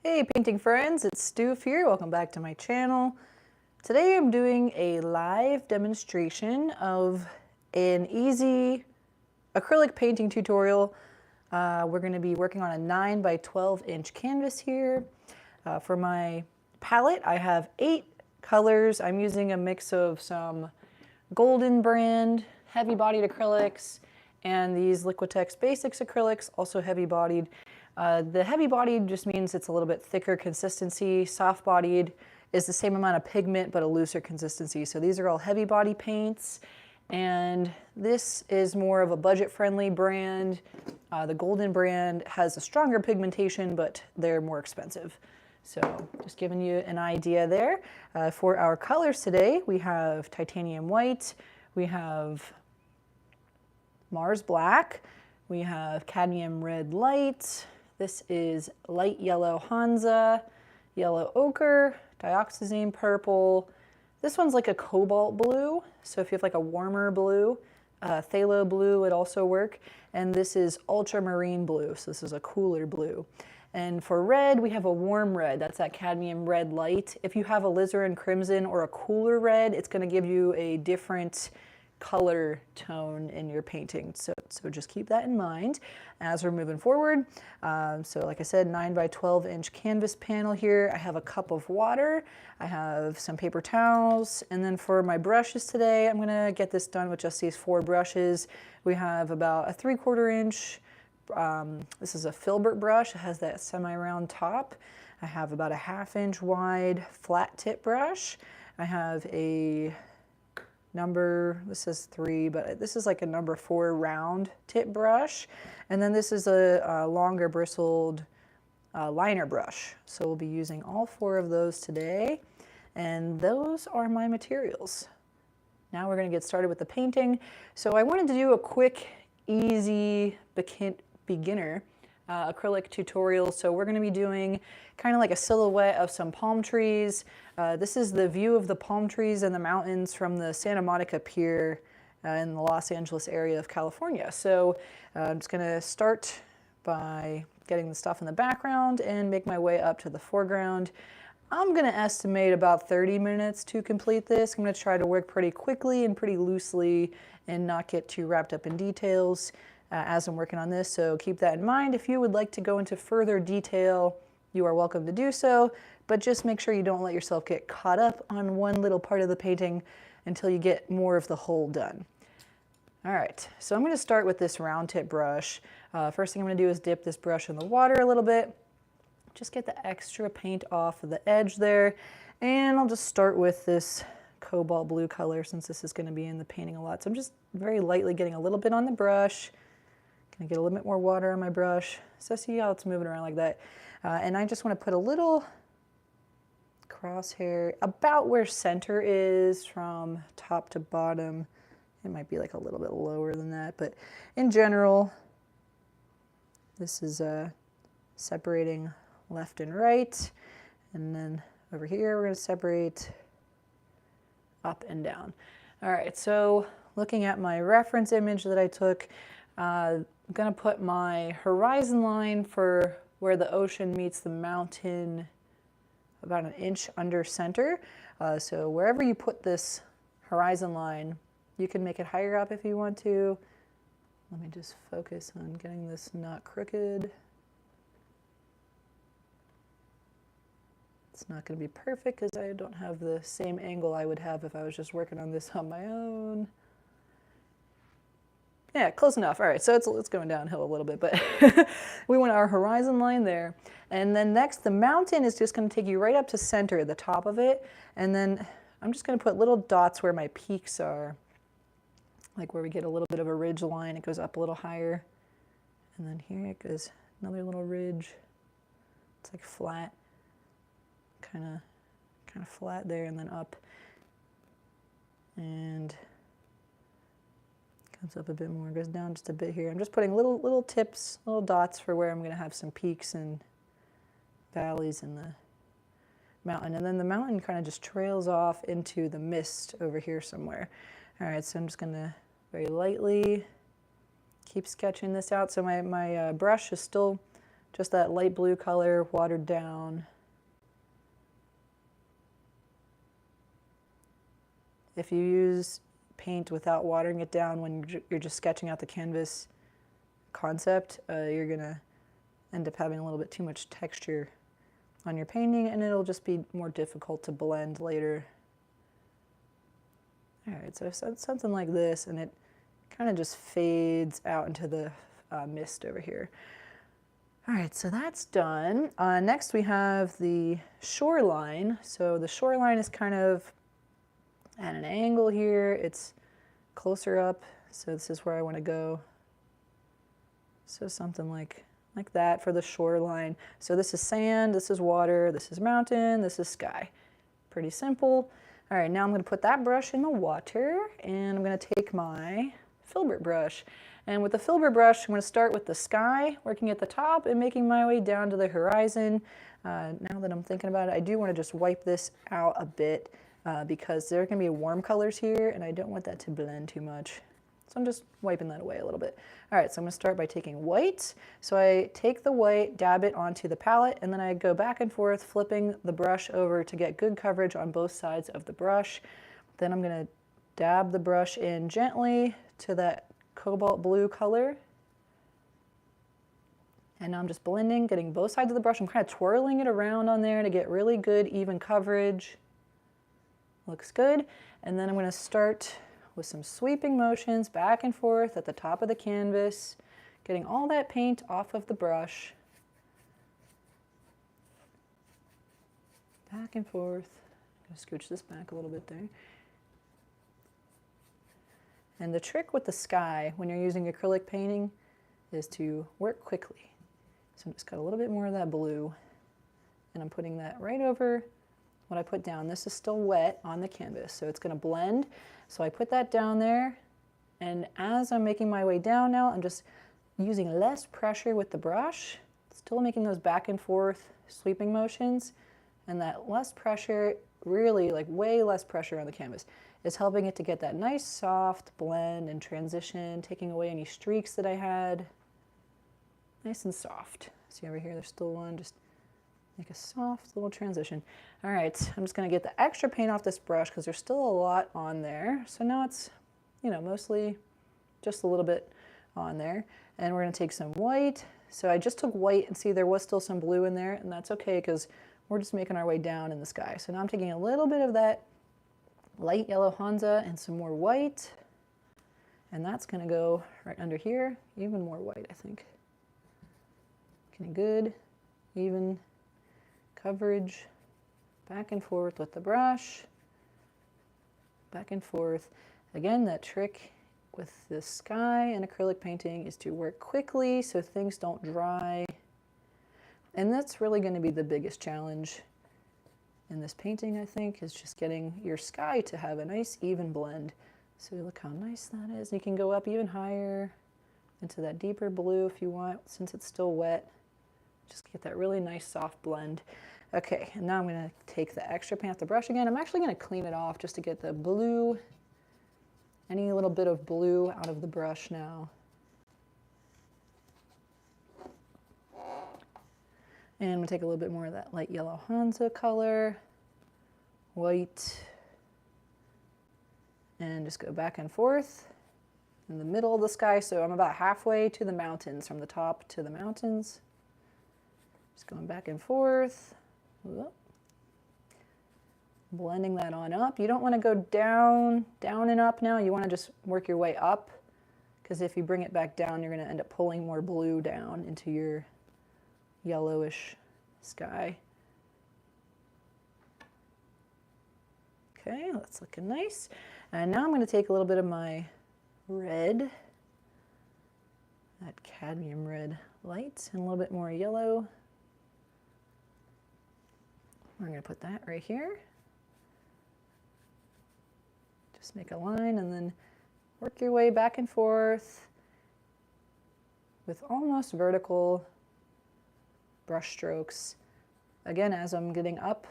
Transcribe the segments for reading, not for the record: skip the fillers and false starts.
Hey painting friends, it's Stoof here. Welcome back to my channel. Today I'm doing a live demonstration of an easy acrylic painting tutorial. We're going to be working on a 9 by 12 inch canvas here. For my palette I have 8 colors. I'm using a mix of some Golden brand heavy bodied acrylics and these Liquitex Basics acrylics, also heavy bodied. The heavy bodied just means it's a little bit thicker consistency. Soft bodied is the same amount of pigment but a looser consistency. So these are all heavy body paints, and this is more of a budget friendly brand. The Golden brand has a stronger pigmentation, but they're more expensive. So just giving you an idea there. For our colors today, we have titanium white, we have Mars black, we have cadmium red light. This is light yellow Hansa, yellow ochre, dioxizane purple. This one's like a cobalt blue, so if you have like a warmer blue, phthalo blue would also work. And this is ultramarine blue, so this is a cooler blue. And for red, we have a warm red. That's that cadmium red light. If you have alizarin crimson or a cooler red, it's going to give you a different color tone in your painting. So just keep that in mind as we're moving forward. So like I said, 9 by 12 inch canvas panel here. I have a cup of water. I have some paper towels. And then for my brushes today, I'm going to get this done with just these 4 brushes. We have about a 3/4 inch. This is a filbert brush. It has that semi-round top. I have about a 1/2 inch wide flat tip brush. I have a this says 3, but this is like a number 4 round tip brush. And then this is a longer bristled liner brush. So we'll be using all 4 of those today. And those are my materials. Now we're going to get started with the painting. So I wanted to do a quick, easy beginner acrylic tutorial. So we're going to be doing kind of like a silhouette of some palm trees. This is the view of the palm trees and the mountains from the Santa Monica Pier in the Los Angeles area of California. So I'm just going to start by getting the stuff in the background and make my way up to the foreground. I'm going to estimate about 30 minutes to complete this. I'm going to try to work pretty quickly and pretty loosely and not get too wrapped up in details as I'm working on this. So keep that in mind. If you would like to go into further detail, you are welcome to do so, but just make sure you don't let yourself get caught up on one little part of the painting until you get more of the whole done. All right, so I'm going to start with this round tip brush. First thing I'm going to do is dip this brush in the water a little bit. Just get the extra paint off of the edge there. And I'll just start with this cobalt blue color since this is going to be in the painting a lot. So I'm just very lightly getting a little bit on the brush. Going to get a little bit more water on my brush. So see how it's moving around like that. And I just want to put a little crosshair about where center is from top to bottom. It might be like a little bit lower than that, but in general, this is separating left and right. And then over here, we're going to separate up and down. All right, so looking at my reference image that I took, I'm going to put my horizon line for where the ocean meets the mountain about 1 inch under center. So wherever you put this horizon line, you can make it higher up if you want to. Let me just focus on getting this not crooked. It's not going to be perfect because I don't have the same angle I would have if I was just working on this on my own. Yeah, close enough. All right, so it's going downhill a little bit, but we want our horizon line there. And then next, the mountain is just going to take you right up to center, the top of it. And then I'm just going to put little dots where my peaks are, like where we get a little bit of a ridge line. It goes up a little higher. And then here it goes another little ridge. It's like flat, kind of flat there, and then up. And comes up a bit more, goes down just a bit here. I'm just putting little tips, little dots for where I'm going to have some peaks and valleys in the mountain. And then the mountain kind of just trails off into the mist over here somewhere. All right, so I'm just going to very lightly keep sketching this out. So my brush is still just that light blue color watered down. If you use paint without watering it down when you're just sketching out the canvas concept, you're gonna end up having a little bit too much texture on your painting, and it'll just be more difficult to blend later. All right, so something like this, and it kind of just fades out into the mist over here. All right, so that's done. Next we have the shoreline. So the shoreline is kind of at an angle here. It's closer up, so this is where I want to go. So something like that for the shoreline. So this is sand, this is water, this is mountain, this is sky. Pretty simple. All right, now I'm going to put that brush in the water, and I'm going to take my filbert brush. And with the filbert brush, I'm going to start with the sky, working at the top and making my way down to the horizon. Now that I'm thinking about it, I do want to just wipe this out a bit because there are going to be warm colors here, and I don't want that to blend too much. So I'm just wiping that away a little bit. All right, so I'm going to start by taking white. So I take the white, dab it onto the palette, and then I go back and forth, flipping the brush over to get good coverage on both sides of the brush. Then I'm going to dab the brush in gently to that cobalt blue color. And now I'm just blending, getting both sides of the brush. I'm kind of twirling it around on there to get really good, even coverage. Looks good. And then I'm going to start with some sweeping motions back and forth at the top of the canvas, getting all that paint off of the brush. Back and forth. I'm going to scooch this back a little bit there. And the trick with the sky when you're using acrylic painting is to work quickly. So I'm just got a little bit more of that blue, and I'm putting that right over what I put down. This is still wet on the canvas, so it's going to blend. So I put that down there, and as I'm making my way down now, I'm just using less pressure with the brush, still making those back and forth sweeping motions, and that less pressure, really like way less pressure on the canvas, is helping it to get that nice soft blend and transition, taking away any streaks that I had. Nice and soft. See over here, there's still one, just make a soft little transition. All right, I'm just gonna get the extra paint off this brush because there's still a lot on there. So now it's, you know, mostly just a little bit on there. And we're gonna take some white. So I just took white, and see there was still some blue in there, and that's okay because we're just making our way down in the sky. So now I'm taking a little bit of that light yellow Hansa and some more white, and that's going to go right under here. Even more white, I think. Getting good, even coverage, back and forth with the brush, back and forth. Again, that trick with the sky and acrylic painting is to work quickly so things don't dry, and that's really going to be the biggest challenge in this painting, I think, is just getting your sky to have a nice even blend. So look how nice that is. You can go up even higher into that deeper blue if you want, since it's still wet. Just get that really nice soft blend. Okay, and now I'm going to take the extra paint off the brush again. I'm actually going to clean it off just to get the blue, any little bit of blue out of the brush now. And I'm going to take a little bit more of that light yellow Hansa color, white, and just go back and forth in the middle of the sky. So I'm about halfway to the mountains, from the top to the mountains. Just going back and forth. Whoop. Blending that on up. You don't want to go down and up now. You want to just work your way up, because if you bring it back down, you're going to end up pulling more blue down into your yellowish sky. Okay, that's looking nice. And now I'm going to take a little bit of my red, that cadmium red light, and a little bit more yellow. We're going to put that right here. Just make a line and then work your way back and forth with almost vertical brush strokes. Again, as I'm getting up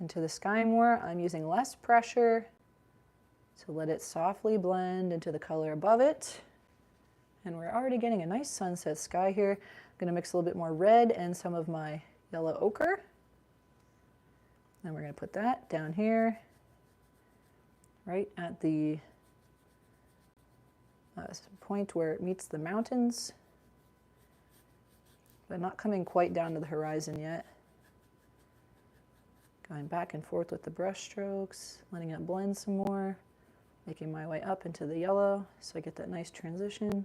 into the sky more, I'm using less pressure to let it softly blend into the color above it. And we're already getting a nice sunset sky here. gonna mix a little bit more red and some of my yellow ochre. And we're gonna put that down here, right at the point where it meets the mountains, but not coming quite down to the horizon yet. Going back and forth with the brush strokes, letting it blend some more, making my way up into the yellow so I get that nice transition.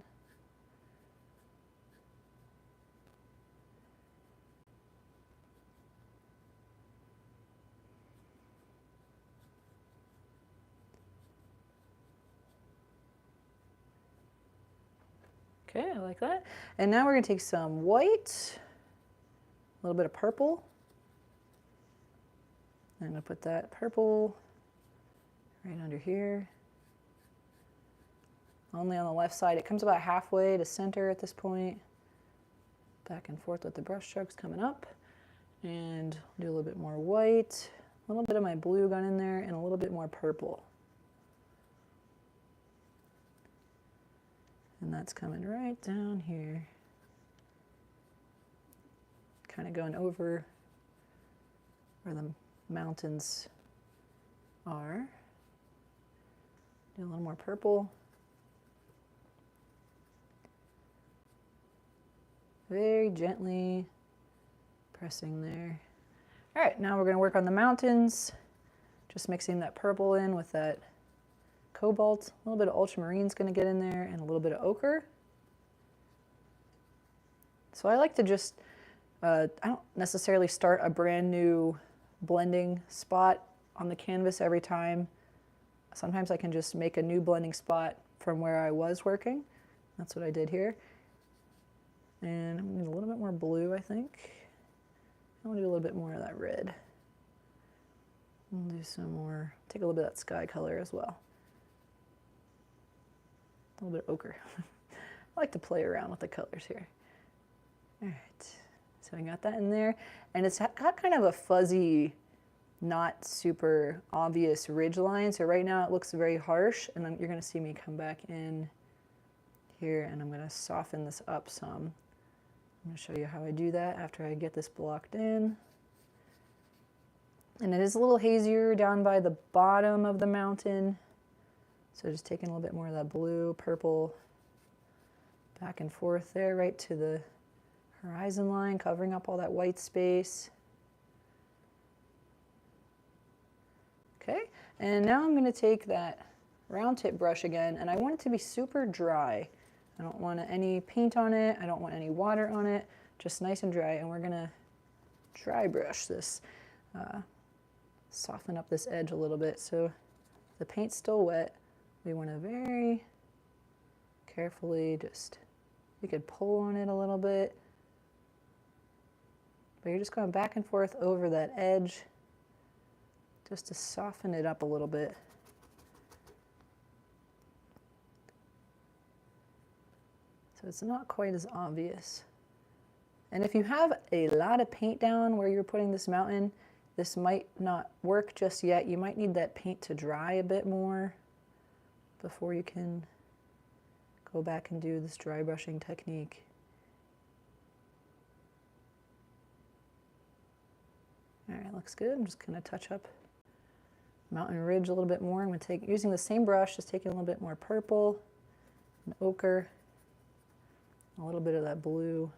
Okay, I like that. And now we're going to take some white, a little bit of purple. I'm going to put that purple right under here. Only on the left side. It comes about halfway to center at this point. Back and forth with the brush strokes coming up. And do a little bit more white. A little bit of my blue gone in there and a little bit more purple. And that's coming right down here. Kind of going over where the mountains are. Do a little more purple. Very gently pressing there. All right, now we're going to work on the mountains. Just mixing that purple in with that cobalt. A little bit of ultramarine is going to get in there and a little bit of ochre. So I like to just, I don't necessarily start a brand new blending spot on the canvas every time. Sometimes I can just make a new blending spot from where I was working. That's what I did here. And I'm going to need a little bit more blue, I think. I want to do a little bit more of that red. We'll do some more, take a little bit of that sky color as well. A little bit of ochre. I like to play around with the colors here. All right, so I got that in there. And it's got kind of a fuzzy, not super obvious ridge line. So right now it looks very harsh, and then you're going to see me come back in here, and I'm going to soften this up some. I'm going to show you how I do that after I get this blocked in. And it is a little hazier down by the bottom of the mountain. So just taking a little bit more of that blue, purple, back and forth there, right to the horizon line, covering up all that white space. Okay, and now I'm going to take that round tip brush again, and I want it to be super dry. I don't want any paint on it, I don't want any water on it, just nice and dry. And we're going to dry brush this, soften up this edge a little bit. So the paint's still wet. We want to very carefully just, you could pull on it a little bit, but you're just going back and forth over that edge just to soften it up a little bit. So it's not quite as obvious. And if you have a lot of paint down where you're putting this mountain, this might not work just yet. You might need that paint to dry a bit more before you can go back and do this dry brushing technique. All right, looks good. I'm just going to touch up mountain ridge a little bit more. I'm going to take, using the same brush, just taking a little bit more purple and ochre, a little bit of that blue,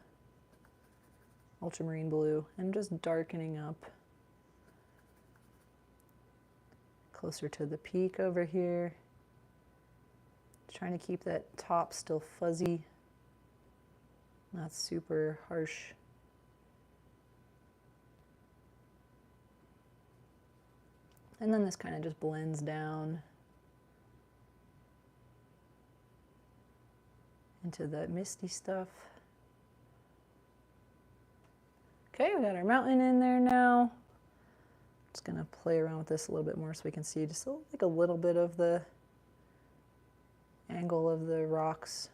ultramarine blue, and just darkening up closer to the peak over here. Trying to keep that top still fuzzy, not super harsh. And then this kind of just blends down into the misty stuff. Okay, we got our mountain in there now. Just gonna play around with this a little bit more so we can see just like a little bit of the angle of the rocks,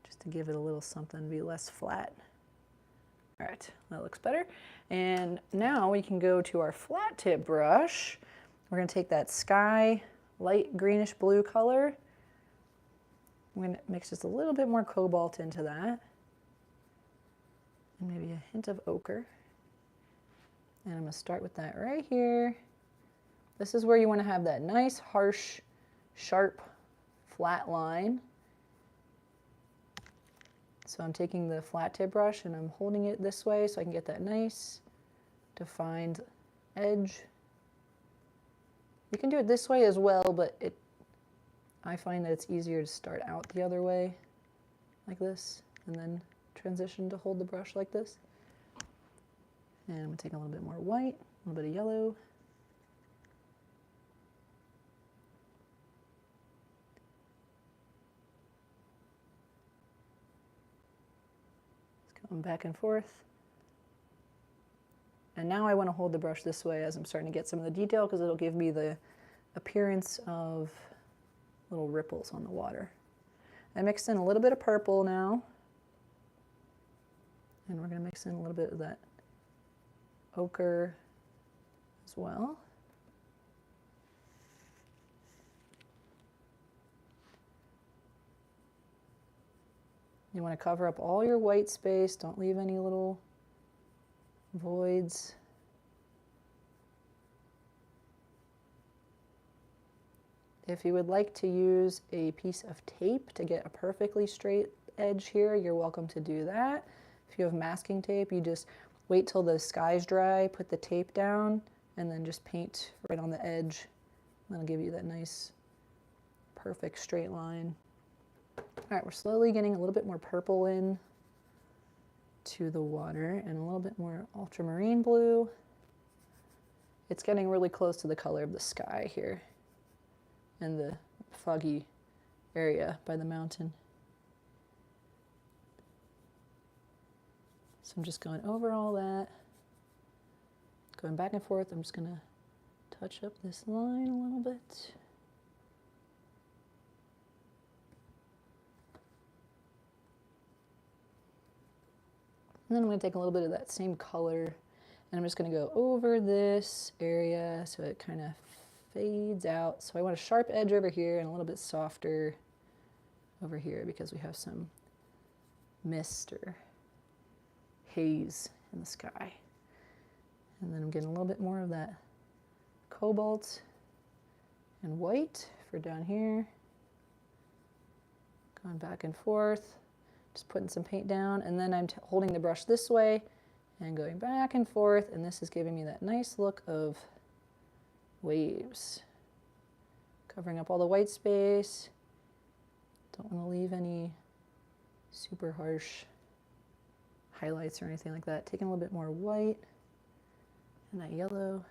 just to give it a little something, be less flat. All right, that looks better. And now we can go to our flat tip brush. We're going to take that sky light greenish blue color. I'm going to mix just a little bit more cobalt into that. and maybe a hint of ochre. And I'm going to start with that right here. This is where you want to have that nice, harsh, sharp, flat line. So I'm taking the flat tip brush and I'm holding it this way so I can get that nice, defined edge. You can do it this way as well, but I find that it's easier to start out the other way, like this, and then transition to hold the brush like this. And I'm going to take a little bit more white, a little bit of yellow. Just going back and forth. And now I want to hold the brush this way as I'm starting to get some of the detail, because it'll give me the appearance of little ripples on the water. I mixed in a little bit of purple now. And we're going to mix in a little bit of that ochre as well. You want to cover up all your white space. Don't leave any little voids. If you would like to use a piece of tape to get a perfectly straight edge here, you're welcome to do that. If you have masking tape, you just wait till the sky's dry, put the tape down, and then just paint right on the edge. That'll give you that nice, perfect straight line. All right, we're slowly getting a little bit more purple in to the water and a little bit more ultramarine blue. It's getting really close to the color of the sky here and the foggy area by the mountain. So I'm just going over all that, going back and forth. I'm just going to touch up this line a little bit. And then I'm going to take a little bit of that same color and I'm just going to go over this area so it kind of fades out. So I want a sharp edge over here and a little bit softer over here because we have some mist or haze in the sky. And then I'm getting a little bit more of that cobalt and white for down here. Going back and forth, just putting some paint down, and then I'm holding the brush this way and going back and forth, and this is giving me that nice look of waves. Covering up all the white space. Don't want to leave any super harsh highlights or anything like that. Taking a little bit more white and that yellow.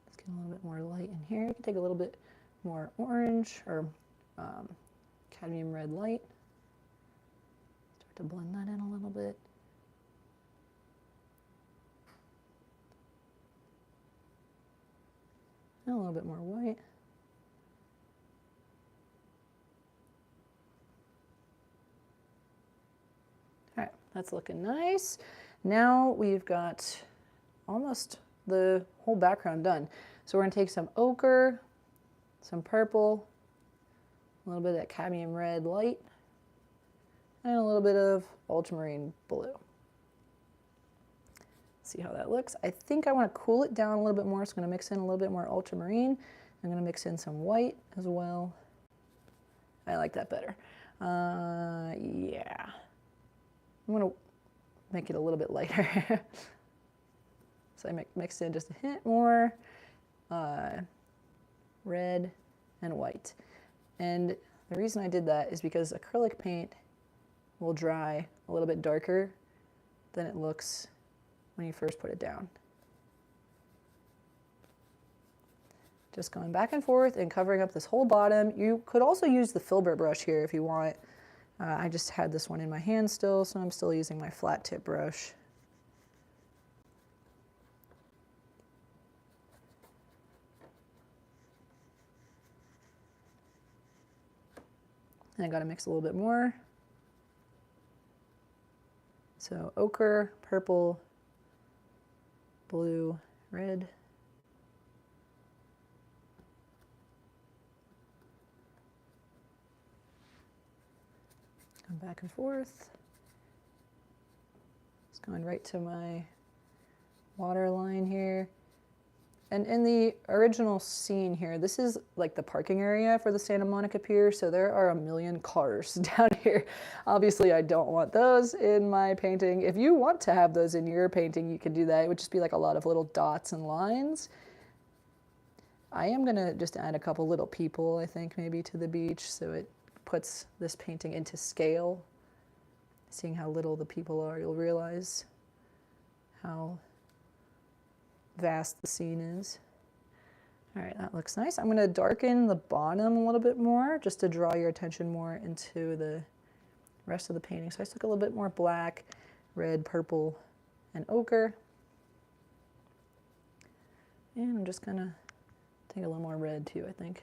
Let's get a little bit more light in here. You can take a little bit more orange or cadmium red light. Start to blend that in a little bit. And a little bit more white. All right, that's looking nice. Now we've got almost the whole background done. So we're gonna take some ochre, some purple, a little bit of that cadmium red light, and a little bit of ultramarine blue. See how that looks. I think I want to cool it down a little bit more, so I'm going to mix in a little bit more ultramarine. I'm going to mix in some white as well. I like that better. Yeah. I'm going to make it a little bit lighter. So I mixed in just a hint more red and white. And the reason I did that is because acrylic paint will dry a little bit darker than it looks when you first put it down. Just going back and forth and covering up this whole bottom. You could also use the filbert brush here if you want. I just had this one in my hand still, so I'm still using my flat tip brush. And I got to mix a little bit more. So ochre, purple, blue, red. Come back and forth. going right to my water line here. And in the original scene here, this is like the parking area for the Santa Monica Pier, so there are a million cars down here. Obviously, I don't want those in my painting. If you want to have those in your painting, you can do that. It would just be like a lot of little dots and lines. I am gonna just add a couple little people, I think, maybe to the beach, so it puts this painting into scale. Seeing how little the people are, you'll realize how vast the scene is. All right, that looks nice. I'm gonna darken the bottom a little bit more just to draw your attention more into the rest of the painting. So I took a little bit more black, red, purple, and ochre. And I'm just gonna take a little more red too, I think.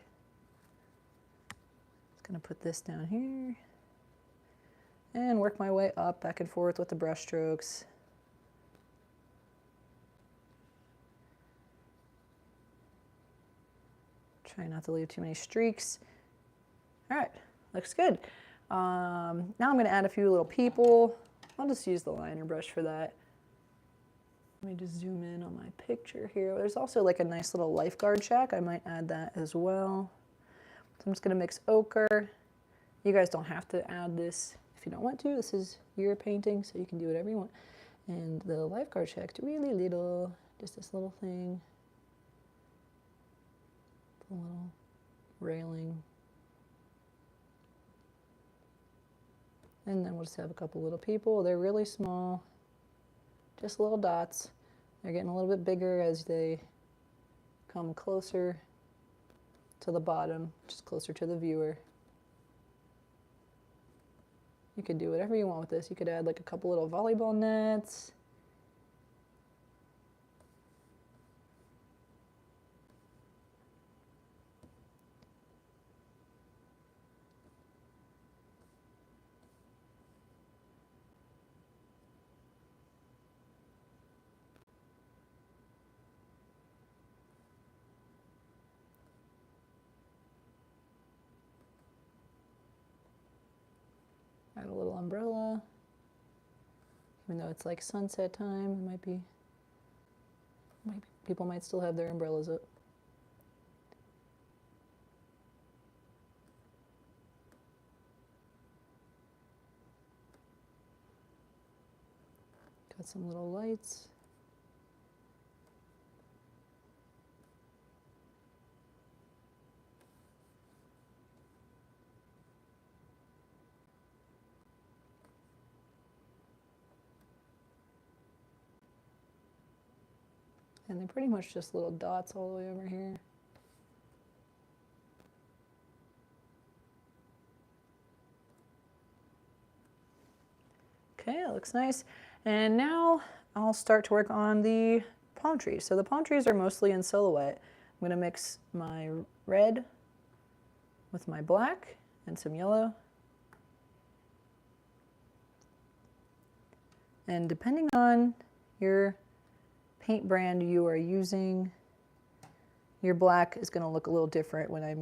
Just gonna put this down here and work my way up, back and forth with the brush strokes. Try not to leave too many streaks. All right, looks good. Now I'm gonna add a few little people. I'll just use the liner brush for that. Let me just zoom in on my picture here. There's also like a nice little lifeguard shack. I might add that as well. So I'm just gonna mix ochre. You guys don't have to add this if you don't want to. This is your painting, so you can do whatever you want. And the lifeguard shack's really little, just this little thing. A little railing. And then we'll just have a couple little people. They're really small, just little dots. They're getting a little bit bigger as they come closer to the bottom, just closer to the viewer. You could do whatever you want with this. You could add like a couple little volleyball nets. Add a little umbrella. Even though it's like sunset time, it might be people might still have their umbrellas up. Got some little lights. And they're pretty much just little dots all the way over here. Okay, that looks nice. And now I'll start to work on the palm trees. So the palm trees are mostly in silhouette. I'm gonna mix my red with my black and some yellow. And depending on your paint brand you are using, your black is going to look a little different when you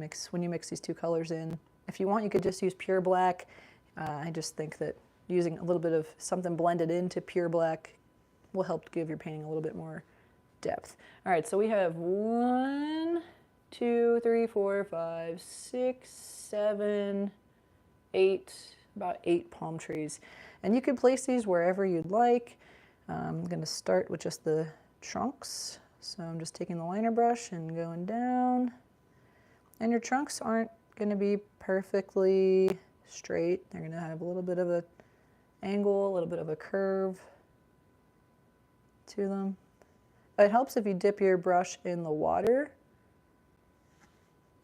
mix these two colors in. If you want, you could just use pure black. I just think that using a little bit of something blended into pure black will help give your painting a little bit more depth. All right, so we have 1, 2, 3, 4, 5, 6, 7, 8, about 8 palm trees. And you can place these wherever you'd like. I'm going to start with just the trunks. So I'm just taking the liner brush and going down. And your trunks aren't going to be perfectly straight. They're going to have a little bit of an angle, a little bit of a curve to them. It helps if you dip your brush in the water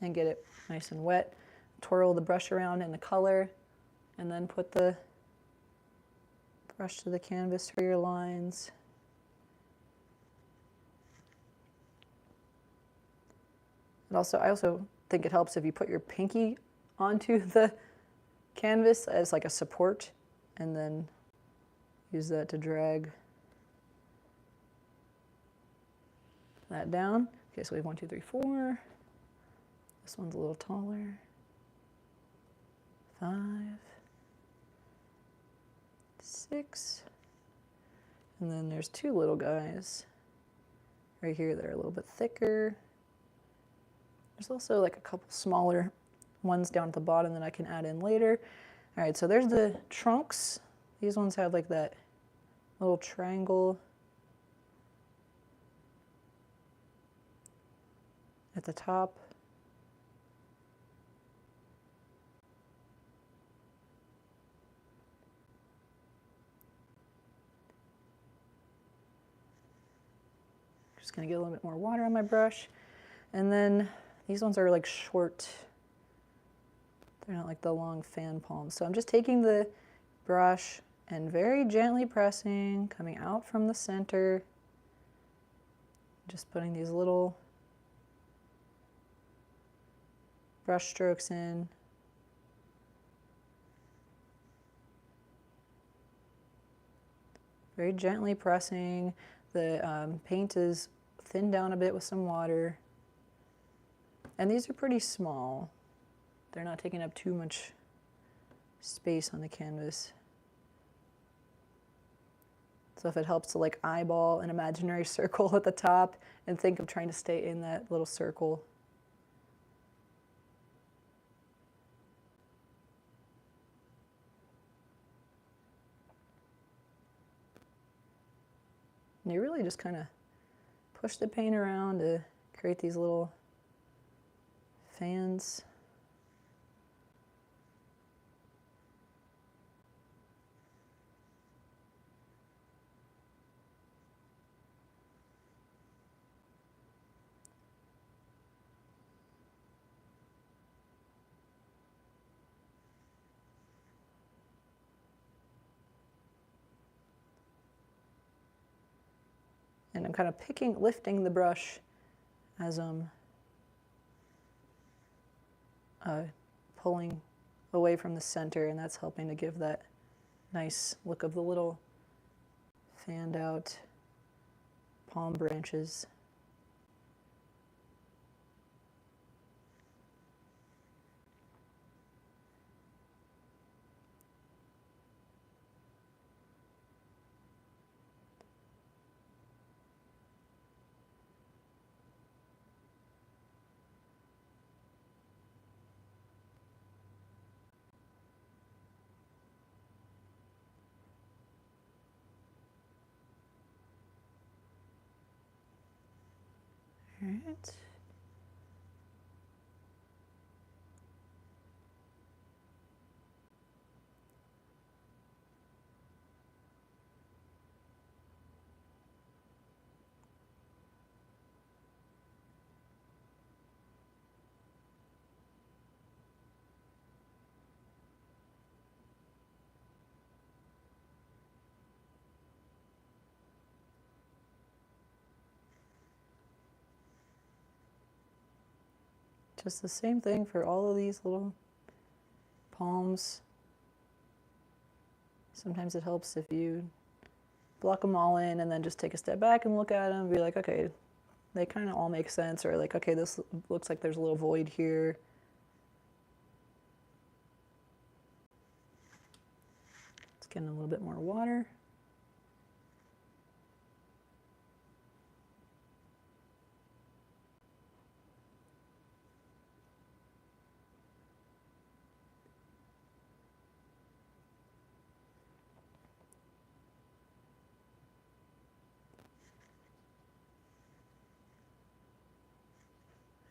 and get it nice and wet. Twirl the brush around in the color and then put the brush to the canvas for your lines. And I also think it helps if you put your pinky onto the canvas as like a support and then use that to drag that down. Okay, so we have 1, 2, 3, 4. This one's a little taller. 5, 6. And then there's two little guys right here that are a little bit thicker. There's also like a couple smaller ones down at the bottom that I can add in later. All right, so there's the trunks. These ones have like that little triangle at the top. Just gonna get a little bit more water on my brush. And then these ones are like short. They're not like the long fan palms. So I'm just taking the brush and very gently pressing, coming out from the center. Just putting these little brush strokes in. Very gently pressing. The paint is thinned down a bit with some water. And these are pretty small. They're not taking up too much space on the canvas. So if it helps to like eyeball an imaginary circle at the top and think of trying to stay in that little circle. And you really just kind of push the paint around to create these little fans. And I'm kind of lifting the brush as I'm pulling away from the center, and that's helping to give that nice look of the little fanned out palm branches. All right. Just the same thing for all of these little palms. Sometimes it helps if you block them all in and then just take a step back and look at them and be like, okay, they kind of all make sense, or like, okay, this looks like there's a little void here. Let's get in a little bit more water.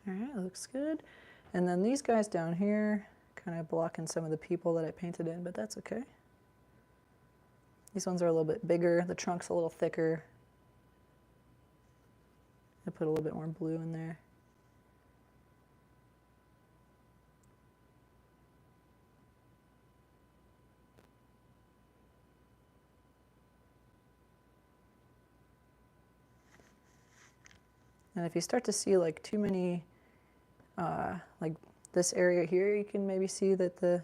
All right, looks good. And then these guys down here, kind of blocking some of the people that I painted in, but that's okay. These ones are a little bit bigger. The trunk's a little thicker. I put a little bit more blue in there. And if you start to see like too many, like this area here, you can maybe see that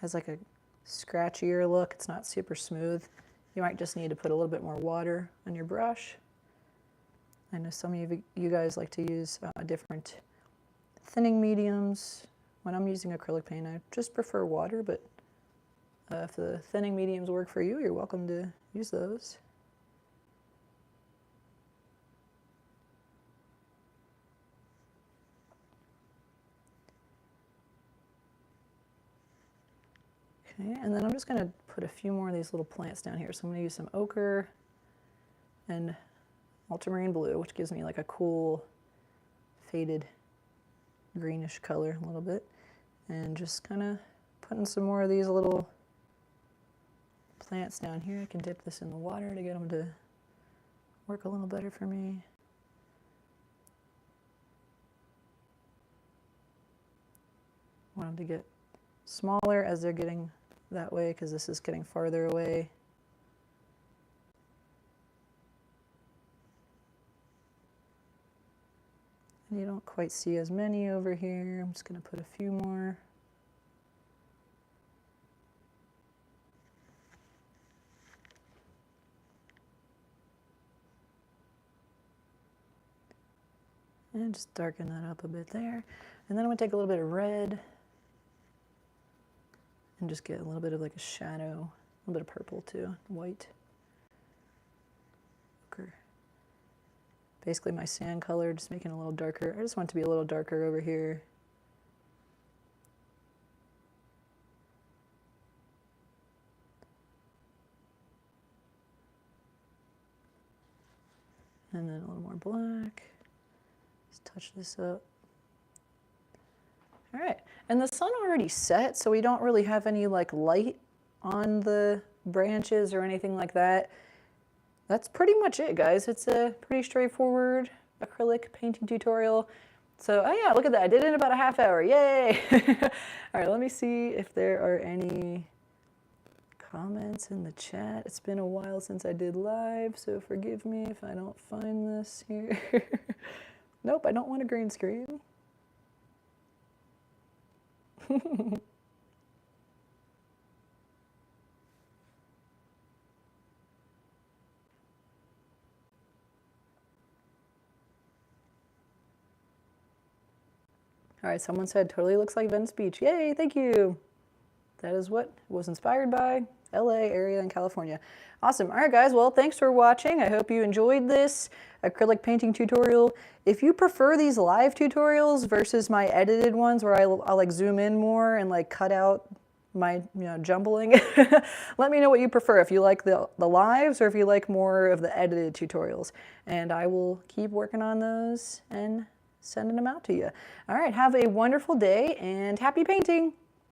has like a scratchier look. It's not super smooth. You might just need to put a little bit more water on your brush. I know some of you guys like to use different thinning mediums. When I'm using acrylic paint, I just prefer water, but if the thinning mediums work for you, you're welcome to use those. Okay, and then I'm just going to put a few more of these little plants down here. So I'm going to use some ochre and ultramarine blue, which gives me like a cool faded greenish color a little bit. And just kind of putting some more of these little plants down here. I can dip this in the water to get them to work a little better for me. Want them to get smaller as they're getting that way because this is getting farther away. And you don't quite see as many over here. I'm just going to put a few more. And just darken that up a bit there. And then I'm going to take a little bit of red and just get a little bit of like a shadow, a little bit of purple too, white. Ochre. Basically my sand color, just making it a little darker. I just want it to be a little darker over here. And then a little more black. Just touch this up. All right, and the sun already set, so we don't really have any like light on the branches or anything like that. That's pretty much it, guys. It's a pretty straightforward acrylic painting tutorial. So, oh yeah, look at that. I did it in about a half hour. Yay! All right, let me see if there are any comments in the chat. It's been a while since I did live, so forgive me if I don't find this here. Nope, I don't want a green screen. All right, someone said totally looks like Venice Beach. Yay, thank you. That is what it was inspired by. LA area in California. Awesome. All right, guys. Well, thanks for watching. I hope you enjoyed this acrylic painting tutorial. If you prefer these live tutorials versus my edited ones where I'll like zoom in more and like cut out my jumbling, let me know what you prefer. If you like the lives or if you like more of the edited tutorials. And I will keep working on those and sending them out to you. All right. Have a wonderful day and happy painting.